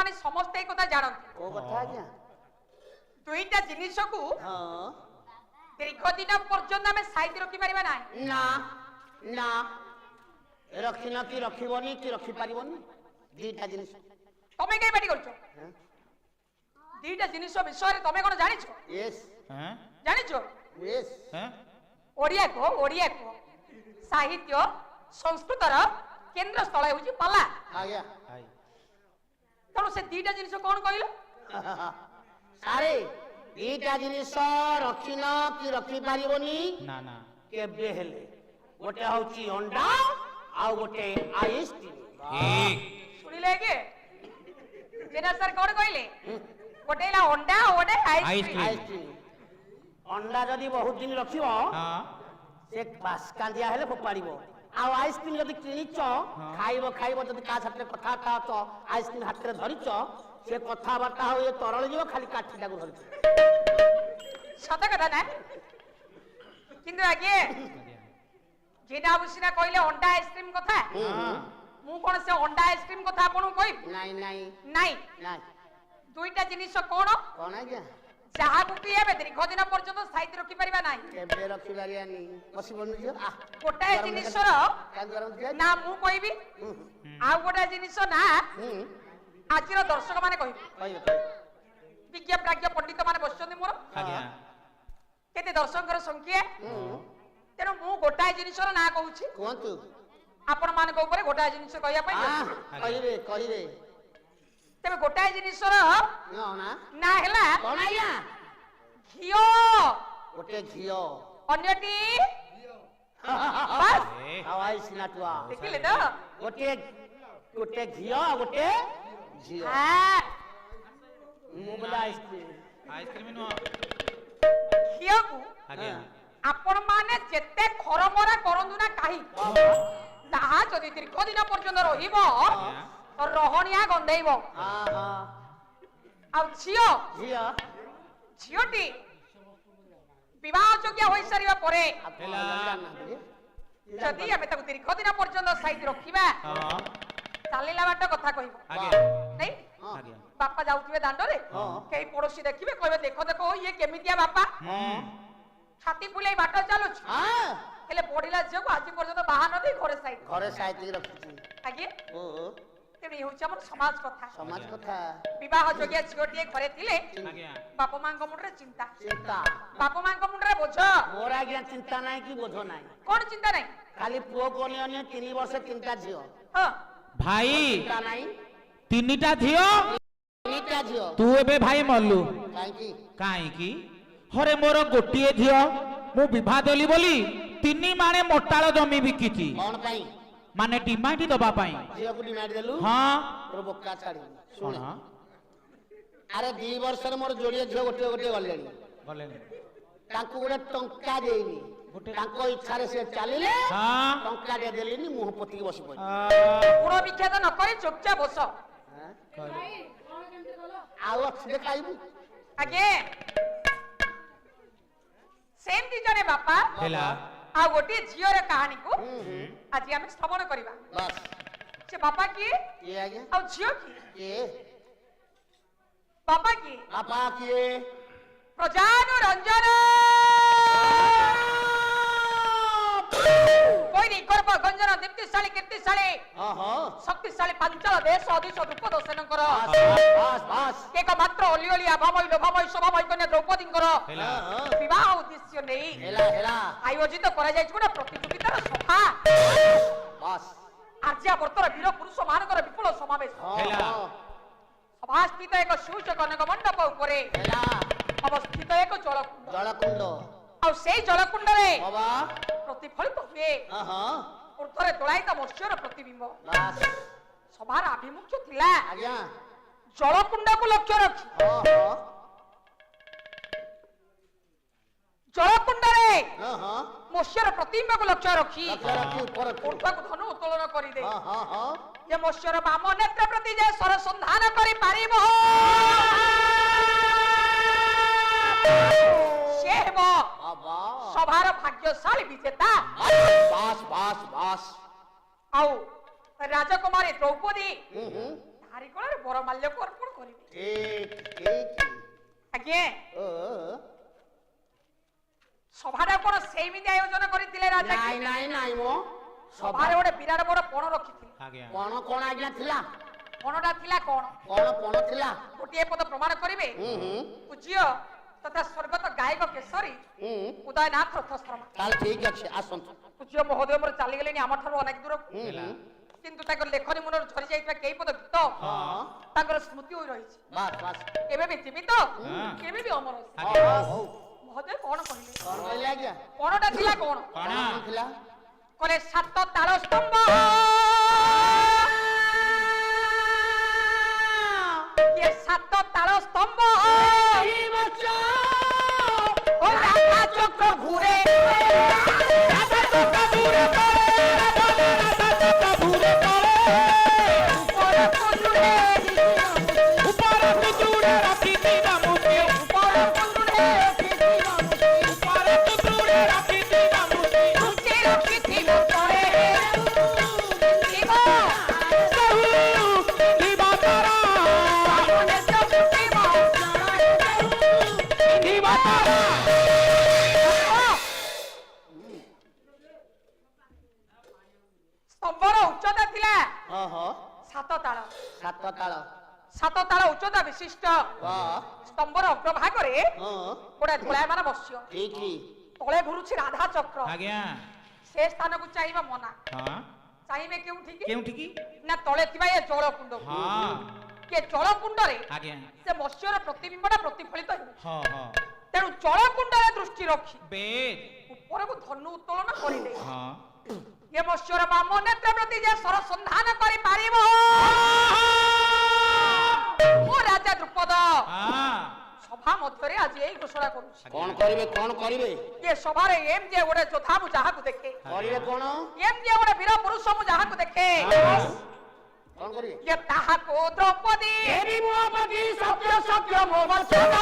माने समस्त एक कथा जानत ओ कथा आज्ञा दुईटा जिनिस को हां दीर्घ दिन पर्यंत आमे साइड रखि परिबा ना ना ना रखिना कि रखिबनी कि रखि पारिबनी दीटा जिनिस तमे के बेटी करछो दीटा जिनिस विषय तमे कोन जानिछो यस हैं जानिछो यस हैं ओडिया को साहित्य संस्कृतर केंद्र स्थल होची पाला आज्ञा आई तनो से दीटा जिनिस कोन कहिलो सारे दीटा जिनिस रखिना कि रखि पारिबनी ना ना केबे हेले गोटे होची अंडा आ गोटे आइसक्रीम ठीक सुनिले के जेना सर कोन कहिले गोटेला अंडा ओडे आइसक्रीम आइसक्रीम अंडा जदी बहुत दिन रखिबो हां से पास कांदिया हेले फोपाड़िबो आ आइसक्रीम जदी किनिच खाइबो खाइबो जदी का साथे कथा का तो आइसक्रीम हाथ रे धरिच से कथा बार्ता हो ये तरल जीव खाली काठीटा को धरिच सत कथा ना किंतु आगे जेना बुसिना कहिले अंडा आइसक्रीम कथा मु कोन से अंडा आइसक्रीम कथा आपन कहि नहीं नहीं नाही नहीं दुईटा जिनिस कोन कोन है क्या चाहा बुपी हेबे दीर्घ दिन पर्यंत साइड रखि परिबा नाही केबे रखि बारियानी बसी बनु जियो आ गोटाए जिनिसर का गरम दिया ना मु कहिबी आ गोटा जिनिस ना आजिर दर्शक माने कहिबी कहियो विज्ञ प्राज्ञ पंडित माने बसचंदी मोर आज्ञा केते दर्शकर संख्या तेनु मु गोटाए जिनिसर ना कहूची कोंतु आपण मान को ऊपर गोटाए जिनिस कहया पई कहिबे तेबे गोटाए जिनिसर ना ना ना हेला कोन आया घियो गोटे घियो अन्यटी बस आवाज सिनाटुआ देखिले तो गोटे गोटे घियो गोटे घियो हां मुगला आइसक्रीम आइसक्रीम नो घियो को आज्ञा आपण माने जेते खरमरा करंदु ना काई ताहा जदि दीर्घ दिन पर्यंत रहिबो तो रहनिया गंधैबो हां आ झियो घियो झियोटी विवाह योग्य होई सारिबा परे जदि हमें ताको दीर्घ दिन पर्यंत साइड रखिबा हां चालीला बाट कथा कहिबो आज्ञा नै आज्ञा बापा जाउथिबे दांडरे केई पड़ोसी देखिबे कहबे देखो देखो ये केमितिया बापा छाती फुलाई बाट चालुछ हां हेले बढिला झियो को आज पर्यंत बाहा न दे घरे साइड रखिछी आगे ओ तेबे होउछ हमर समाज कथा समाज कथा विवाह योग्य झियोटी घरे थिले आज्ञा बापा मांग मुंडरे चिंता चिंता बापा मांग मुंडरे बोझ मोर आज्ञा चिंता नाही कि बोझ नाही कोन चिंता नै खाली पुओ कोनी अन्य 3 वर्ष चिंता झियो हां भाई चिंता नाही तीनिटा धियो तीटा झियो तू एबे भाई मल्लू काई की हरे मोर गोटिए झियो मु विवाह देली बोली 3 माणे मोटाळ जमी बिकिची कोन पाई माने डिमांड दबा पाई झियो को डिमांड देलु हां तोर बोका छाड़ी सुन हां अरे 2 वर्ष रे मोर जोड़िए झियो गोटे गोटे गलेनी गले तांको गोटे टंका देइनी तांको इच्छा रे से चालिले हां टंका दे देलिनी मुह पति के बसी पई गुण विख्यात न करी चुपचाप बस आउ अच्छे खाइबू आगे सेम दी जने बापा हेला आ गोटे झियो रे कहानी को आज हम श्रवण करिबा बस से बापा की ये आ गया आ झियो की ये बापा की पापा किए प्रजानुरंजन कोई नहीं करब गंजन दीप्तिशाली कीर्तिशाली शक्तिशाली पांचल देश अधिश रूप दर्शन कर एक मात्र ओली ओली अभामय लोभामय शोभामय कन्या द्रौपदी विवाह उद्देश्य नहीं आयोजित करा जाय गोटे प्रतियोगितार सभा आर्यावर्तर वीर पुरुष मानकर विपुल समावेश सभा स्थित एक सुचक मंडप उपरे अवस्थित एक जलकुंड और से जलकुंड रे प्रतिफलित हुए ऊर्ध्वरे तोलायित मत्स्यर प्रतिबिंब सभार आभिमुख्य थिला जलकुंड को लक्ष्य रखी जलकुंड रे मत्स्यर प्रतिबिंब को लक्ष्य रखी ऊर्ध्व को धनु उत्तोलन करि दे ये मत्स्यर बाम नेत्र प्रति जे सर संधान करि पारिबो सेव सभार भाग्यशाली विजेता बास बास बास आउ राजकुमारी द्रौपदी ତାହାରି କୋଳରେ ବରମାଲ୍ୟକୁ ଅର୍ପଣ କରିବି। ଠିକ ଆଜ୍ଞା ଓ ସଭାରେ କଣ ସେଇମିତି ଆୟୋଜନ କରିଥିଲେ ରାଜା? ନାଇଁ ନାଇଁ ନାଇଁ ମୋ ସଭାରେ ଗୋଟେ ବିରାଟ ବଡ ପଣ ରଖିଥିଲେ। ଆଜ୍ଞା କଣ କଣ ଆଜ୍ଞା ଥିଲା? ପଣଟା ଥିଲା କଣ? କଣ ପଣ ଥିଲା? ଗୋଟିଏ ପଦ ପ୍ରମାଣ କରିବେ। ପୂଜ୍ୟ ତଥା ସ୍ୱର୍ଗତ ଗାୟକ କେଶରୀ ଉଦୟନାଥ ରଥଶର୍ମା। ତାହେଲେ ଠିକ ଅଛି ଆସନ୍ତୁ। ପୂଜ୍ୟ ମହୋଦୟ ମୋର ଚାଲିଗଲେଣି ଆମଠାରୁ ଅନେକ ଦୂର, ହେଲା କିନ୍ତୁ ତାଙ୍କର ଲେଖନୀ ମନରୁ ଝରି ଯାଇଥିବା କେଇ ପଦ ଗୀତ ତାଙ୍କର ସ୍ମୃତି ହୋଇ ରହିଛି। ବାସ୍ ବାସ୍ କେବେ ବି ଜୀବିତ କେବେ ବି ଅମର। ହଉ ମହୋଦୟ କଣ କହିଲେ? କଣ କହିଲେ ଆଜ୍ଞା? ପଣଟା ଥିଲା କଣ? କଣ କଣ ଥିଲା? କହିଲେ 7 ତାଳ ସ୍ତମ୍ଭ ये 7 ତାଳ ସ୍ତମ୍ଭ ଓ ରାଧା ଚକ୍ର ଘୁରେ স্তম্ଭର ଉଚ୍ଚତା ଥିଲା ଓହୋ 7 ତାଳ। 7 ତାଳ 7 ତାଳ ଉଚ୍ଚତା ବିଶିଷ୍ଟ ସ୍ତମ୍ଭର ଅଗ୍ରଭାଗରେ ଗୋଟେ ଧୂଳାୟମାନ ବସ୍ୟ ଠିକ ତଳେ ଘୁରୁଛି ରାଧା ଚକ୍ର। ଆଜ୍ଞା ସେ ସ୍ଥାନକୁ ଚାହିଁବା ମନା। ହଁ ଚାହିଁବେ କେଉଁଠି କି? କେଉଁଠି କି? ନା ତଳେ ଥିବା ଏ ଜଳକୁଣ୍ଡ। ହଁ ଏ ଜଳକୁଣ୍ଡରେ ଆଜ୍ଞା ସେ ମତ୍ସ୍ୟର ପ୍ରତିବିମ୍ବଟା ପ୍ରତିଫଳିତ ହେଉଛି। ହଁ ହଁ ତେଣୁ ଜଳକୁଣ୍ଡରେ ଦୃଷ୍ଟି ରଖି ବେଶ ଉପରକୁ ଧନୁ ଉତ୍ତୋଳନ କରିଲେ ହଁ ଏ ମତ୍ସ୍ୟର ବାମ ନେତ୍ର ପ୍ରତି ଯେ ସରସନ୍ଧାନ କରିପାରିବ ଓ ରାଜା ଦ୍ରୁପଦ ହଁ ସଭା ମଧ୍ୟରେ ଆଜି ଏଇ ଘୋଷଣା କରୁଛି। କଣ କରିବେ କଣ କରିବେ? ଏ ସଭାରେ ଏମ୍ ଯେ ଗୋଟେ ଯୋଦ୍ଧା ମୁଁ ଯାହାକୁ ଦେଖେ, କରିବେ କଣ? ଏମ୍ ଯେ ଗୋଟେ ବୀର ପୁରୁଷ ମୁଁ ଯାହାକୁ ଦେଖେ, କଣ କରିବେ? ଯେ ତାହାକୁ ଦ୍ରୌପଦୀ ସତ୍ୟ ସତ୍ୟ ମୋ ବଚନ